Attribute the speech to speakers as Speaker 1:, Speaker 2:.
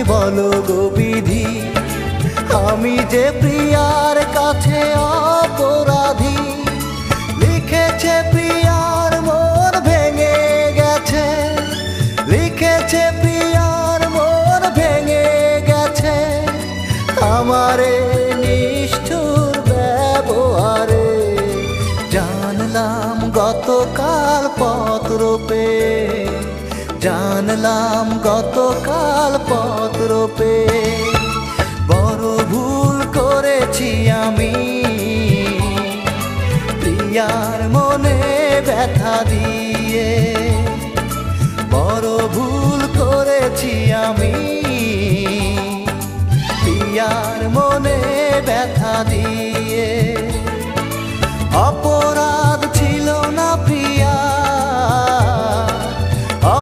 Speaker 1: বলো গো বিধি, আমি যে প্রিয়ার কাছে অপরাধী। লিখেছে প্রিয়ার মন ভেঙে গেছে, লিখেছে প্রিয়ার মন ভেঙে গেছে, আমারে নিষ্ঠুর ব্যবহারে। জানলাম গতকাল পত্র পেয়ে, জানলাম গতকাল পত্র পেয়ে, বড় ভুল করেছি আমি, প্রিয়ার মনে ব্যথা দিয়ে। বড় ভুল করেছি আমি, প্রিয়ার মনে ব্যথা দিয়ে।